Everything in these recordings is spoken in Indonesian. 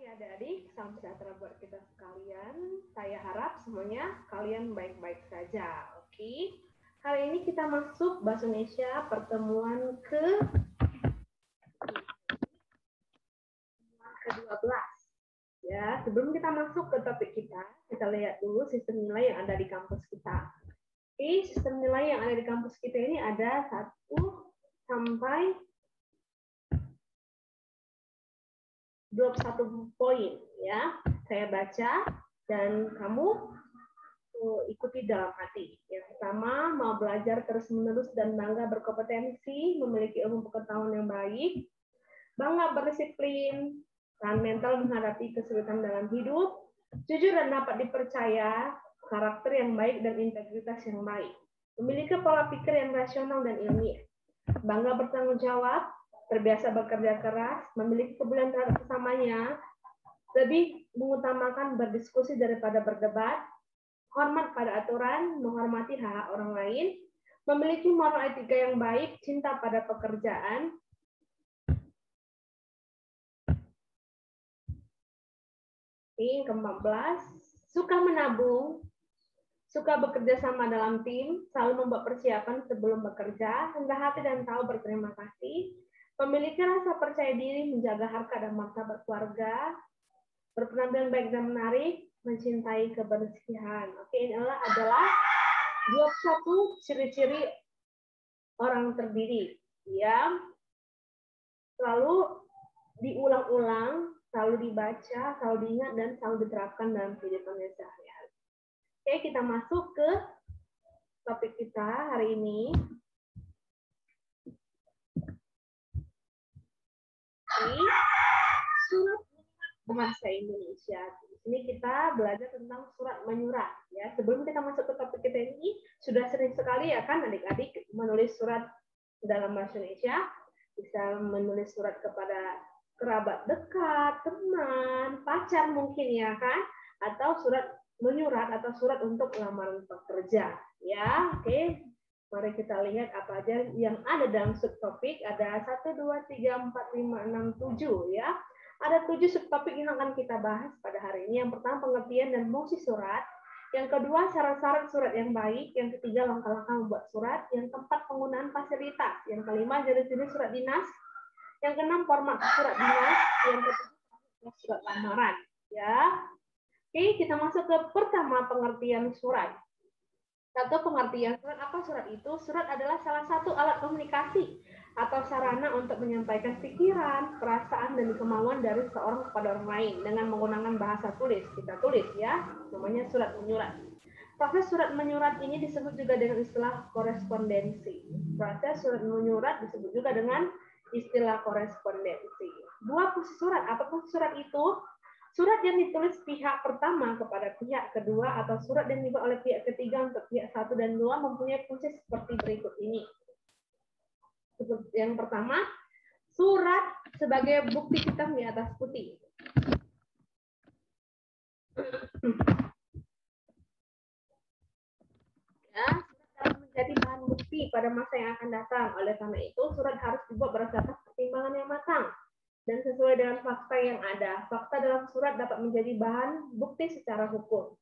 pagi adik-adik, salam sejahtera buat kita sekalian. Saya harap semuanya kalian baik-baik saja. Oke. Hari ini kita masuk Bahasa Indonesia pertemuan ke-12. Ya, sebelum kita masuk ke topik kita lihat dulu sistem nilai yang ada di kampus kita. Oke, sistem nilai yang ada di kampus kita ini ada 1 sampai 21 poin ya. Saya baca dan kamu ikuti dalam hati. Yang pertama, mau belajar terus-menerus dan bangga berkompetensi, memiliki ilmu pengetahuan yang baik, bangga berdisiplin, tahan mental menghadapi kesulitan dalam hidup, jujur dan dapat dipercaya, karakter yang baik dan integritas yang baik, memiliki pola pikir yang rasional dan ilmiah, bangga bertanggung jawab, terbiasa bekerja keras, memiliki kepedulian terhadap sesamanya, lebih mengutamakan berdiskusi daripada berdebat, hormat pada aturan, menghormati hak orang lain, memiliki moral etika yang baik, cinta pada pekerjaan, ke-14, suka menabung, suka bekerja sama dalam tim, selalu membuat persiapan sebelum bekerja, rendah hati dan tahu berterima kasih, memiliki rasa percaya diri, menjaga harkat dan martabat keluarga, berpenampilan baik dan menarik, mencintai kebersihan. Oke, ini adalah 21 ciri-ciri orang terdidik. Ya, selalu diulang-ulang, selalu dibaca, selalu diingat, dan selalu diterapkan dalam kehidupan sehari-hari. Oke, kita masuk ke topik kita hari ini. Surat bahasa Indonesia. Di sini kita belajar tentang surat menyurat. Ya, sebelum kita masuk ke topik kita ini, sudah sering sekali ya kan adik-adik menulis surat dalam bahasa Indonesia. Bisa menulis surat kepada kerabat dekat, teman, pacar mungkin ya kan, atau surat menyurat atau surat untuk lamaran pekerja. Ya, oke. Mari kita lihat apa aja yang ada dalam subtopik. Ada 1, 2, 3, 4, 5, 6, 7 ya. Ada 7 subtopik yang akan kita bahas pada hari ini. Yang pertama, pengertian dan fungsi surat. Yang kedua, syarat-syarat surat yang baik. Yang ketiga, langkah-langkah membuat surat. Yang keempat, penggunaan fasilitas. Yang kelima, jenis-jenis surat dinas. Yang keenam, format surat dinas. Yang ketujuh, surat lamaran. Ya. Oke, kita masuk ke pertama, pengertian surat. Satu, pengertian surat. Apa surat itu? Surat adalah salah satu alat komunikasi atau sarana untuk menyampaikan pikiran, perasaan, dan kemauan dari seorang kepada orang lain dengan menggunakan bahasa tulis. Kita tulis ya, namanya surat menyurat. Proses surat menyurat ini disebut juga dengan istilah korespondensi. Proses surat menyurat disebut juga dengan istilah korespondensi. Dua fungsi surat. Apa fungsi surat itu? Surat yang ditulis pihak pertama kepada pihak kedua atau surat yang dibuat oleh pihak ketiga untuk pihak 1 dan 2 mempunyai fungsi seperti berikut ini. Yang pertama, surat sebagai bukti hitam di atas putih. Ya, surat dapat menjadi bahan bukti pada masa yang akan datang. Oleh karena itu, surat harus dibuat berdasarkan pertimbangan yang matang dan sesuai dengan fakta yang ada. Fakta dalam surat dapat menjadi bahan bukti secara hukum.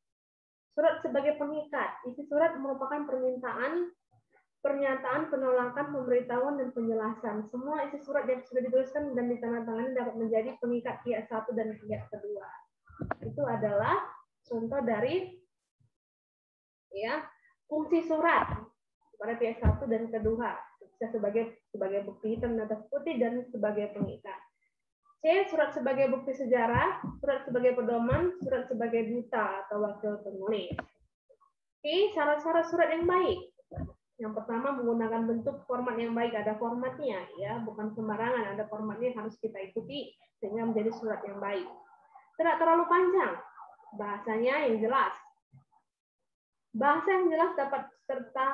Surat sebagai pengikat. Isi surat merupakan pernyataan, penolakan, pemberitahuan, dan penjelasan. Semua isi surat yang sudah dituliskan dan ditandatangani dapat menjadi pengikat pihak 1 dan pihak kedua. Itu adalah contoh dari ya fungsi surat pada pihak 1 dan kedua. Bisa sebagai bukti hitam di atas putih dan sebagai pengikat. C. Surat sebagai bukti sejarah, surat sebagai pedoman, surat sebagai duta atau wakil penulis. Oke, syarat-syarat surat yang baik. Yang pertama, menggunakan bentuk format yang baik. Ada formatnya, ya, bukan sembarangan. Ada formatnya yang harus kita ikuti sehingga menjadi surat yang baik. Tidak terlalu panjang, bahasanya yang jelas. Bahasa yang jelas dapat serta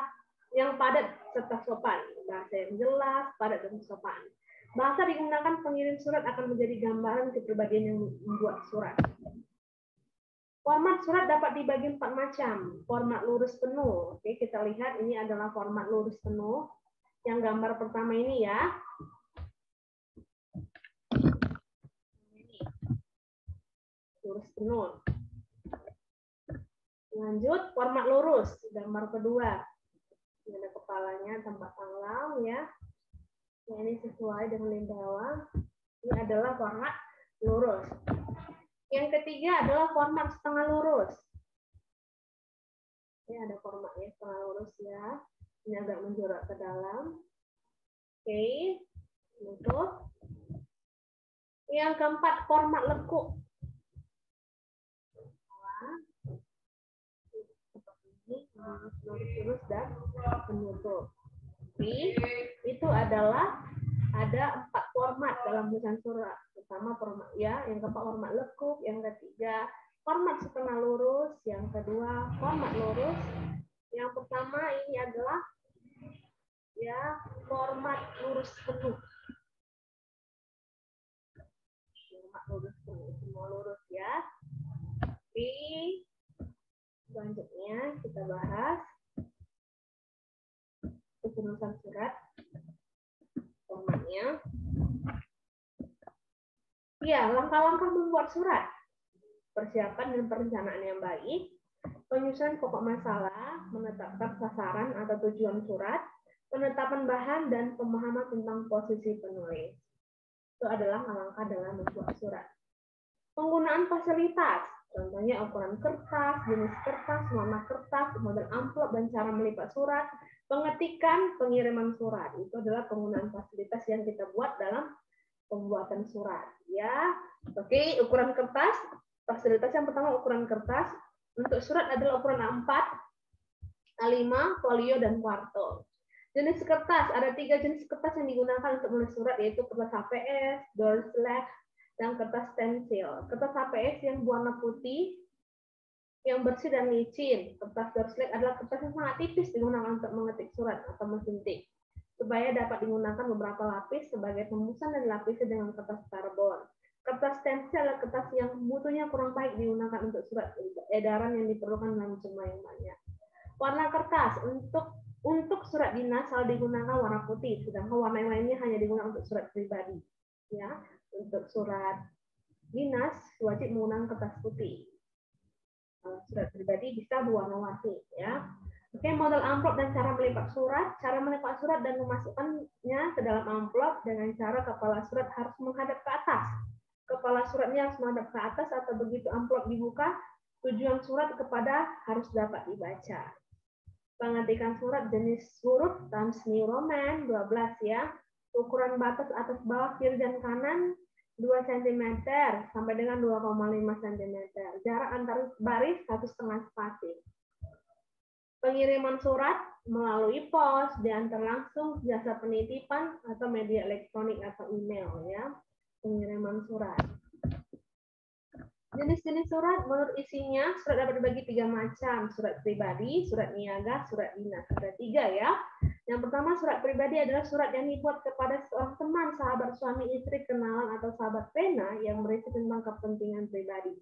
yang padat serta sopan. Bahasa yang jelas, padat dan sopan. Bahasa digunakan pengirim surat akan menjadi gambaran kepribadian yang membuat surat. Format surat dapat dibagi 4 macam. Format lurus penuh. Oke, kita lihat ini adalah format lurus penuh. Yang gambar pertama ini ya. garis penuh. Lanjut, format lurus, gambar kedua. Ini ada kepalanya, tempat tanggal ya. Nah, ini sesuai dengan yang bawah. Ini adalah format lurus. Yang ketiga adalah format setengah lurus. Ini ada formatnya setengah lurus ya. Ini agak menjorok ke dalam. Oke, untuk yang keempat format lekuk. Lurus dan menutup. Tapi itu adalah ada 4 format dalam tulisan surat. Pertama format ya, yang keempat format lekuk, yang ketiga format setengah lurus, yang kedua format lurus, yang pertama ini adalah ya format lurus penuh. Format lurus penuh, semua lurus ya. Tapi selanjutnya kita bahas penulisan surat formatnya. Ya, langkah-langkah membuat surat. Persiapan dan perencanaan yang baik, penyusunan pokok masalah, menetapkan sasaran atau tujuan surat, penetapan bahan dan pemahaman tentang posisi penulis. Itu adalah langkah dalam membuat surat. Penggunaan fasilitas, contohnya ukuran kertas, jenis kertas, warna kertas, model amplop, dan cara melipat surat, pengetikan, pengiriman surat. Itu adalah penggunaan fasilitas yang kita buat dalam pembuatan surat. Ya, oke, ukuran kertas. Fasilitas yang pertama ukuran kertas. Untuk surat adalah ukuran A4, A5, folio, dan kuarto. Jenis kertas, ada 3 jenis kertas yang digunakan untuk menulis surat, yaitu kertas HPS, doorslash, dan kertas stensil. Kertas HPS yang berwarna putih, yang bersih dan licin. Kertas doorslash adalah kertas yang sangat tipis digunakan untuk mengetik surat atau mesin tik, supaya dapat digunakan beberapa lapis sebagai tembusan dan dilapisi dengan kertas karbon. Kertas stensil adalah kertas yang mutunya kurang baik digunakan untuk surat edaran yang diperlukan dalam jumlah yang banyak. Warna kertas untuk surat dinas selalu digunakan warna putih, sedangkan warna yang lainnya hanya digunakan untuk surat pribadi. Ya, untuk surat dinas wajib menggunakan kertas putih. Surat pribadi bisa berwarna-warni. Ya. Oke, model amplop dan cara melipat surat. Cara melipat surat dan memasukkannya ke dalam amplop dengan cara kepala surat harus menghadap ke atas. Kepala suratnya harus menghadap ke atas atau begitu amplop dibuka, tujuan surat kepada harus dapat dibaca. Pengetikan surat jenis huruf Times New Roman 12 ya. Ukuran batas atas bawah kiri dan kanan 2 cm sampai dengan 2,5 cm. Jarak antar baris 1,5 spasi. Pengiriman surat melalui pos, diantar langsung, jasa penitipan, atau media elektronik atau email ya. Pengiriman surat. Jenis-jenis surat menurut isinya, surat dapat dibagi 3 macam, surat pribadi, surat niaga, surat dinas. Ada 3 ya. Yang pertama surat pribadi adalah surat yang dibuat kepada seorang teman, sahabat, suami, istri, kenalan, atau sahabat pena yang berisi tentang kepentingan pribadi.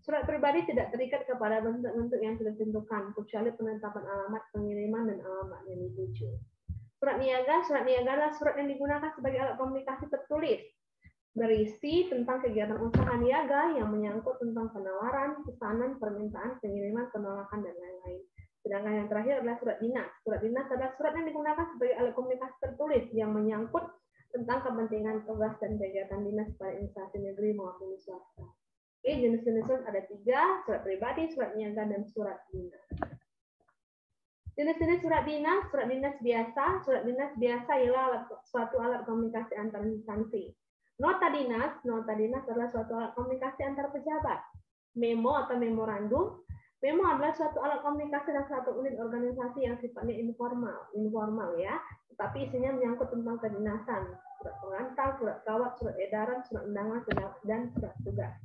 Surat pribadi tidak terikat kepada bentuk-bentuk yang sudah ditentukan, kecuali penetapan alamat pengiriman dan alamat yang dituju. Surat niaga adalah surat yang digunakan sebagai alat komunikasi tertulis, berisi tentang kegiatan usaha niaga yang menyangkut tentang penawaran, pesanan, permintaan, pengiriman, penolakan, dan lain-lain. Sedangkan yang terakhir adalah surat dinas. Surat dinas adalah surat yang digunakan sebagai alat komunikasi tertulis yang menyangkut tentang kepentingan tugas dan kegiatan dinas pada instansi negeri maupun swasta. Oke, jenis-jenis surat ada 3, surat pribadi, surat niaga, dan surat dinas. Jenis-jenis surat dinas biasa. Surat dinas biasa ialah suatu alat komunikasi antar instansi. Nota dinas adalah suatu alat komunikasi antar pejabat. Memo atau memorandum adalah suatu alat komunikasi dan suatu unit organisasi yang sifatnya informal ya, tetapi isinya menyangkut tentang kedinasan, surat pengantar, surat kawat, surat edaran, surat undangan, dan surat tugas.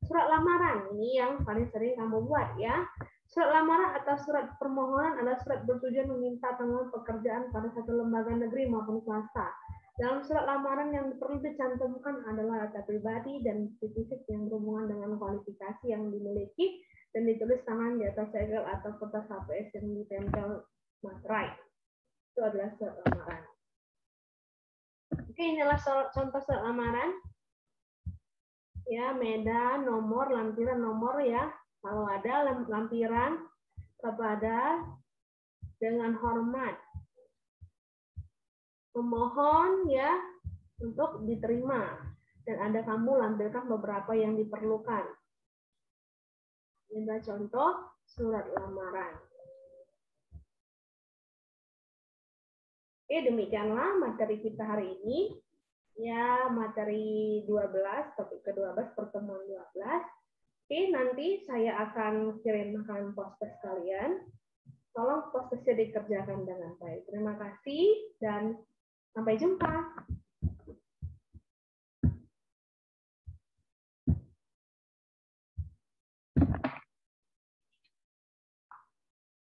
Surat lamaran ini yang paling sering kamu buat ya. Surat lamaran atau surat permohonan adalah surat bertujuan meminta tanggungan pekerjaan pada satu lembaga negeri maupun swasta. Dalam surat lamaran yang perlu dicantumkan adalah data pribadi dan fisik yang berhubungan dengan kualifikasi yang dimiliki dan ditulis tangan di atas segel atau kertas HPS yang ditempel materai. Itu adalah surat lamaran. Oke, inilah contoh surat lamaran. Ya, medan, nomor, lampiran, nomor ya. Kalau ada lampiran kepada dengan hormat. Memohon ya untuk diterima. Dan ada kamu lampirkan beberapa yang diperlukan. Ini adalah contoh surat lamaran. Oke, demikianlah materi kita hari ini. Ya, materi 12, topik ke-12, pertemuan 12. Oke, nanti saya akan kirimkan poster kalian. Tolong posternya dikerjakan dengan baik. Terima kasih dan sampai jumpa.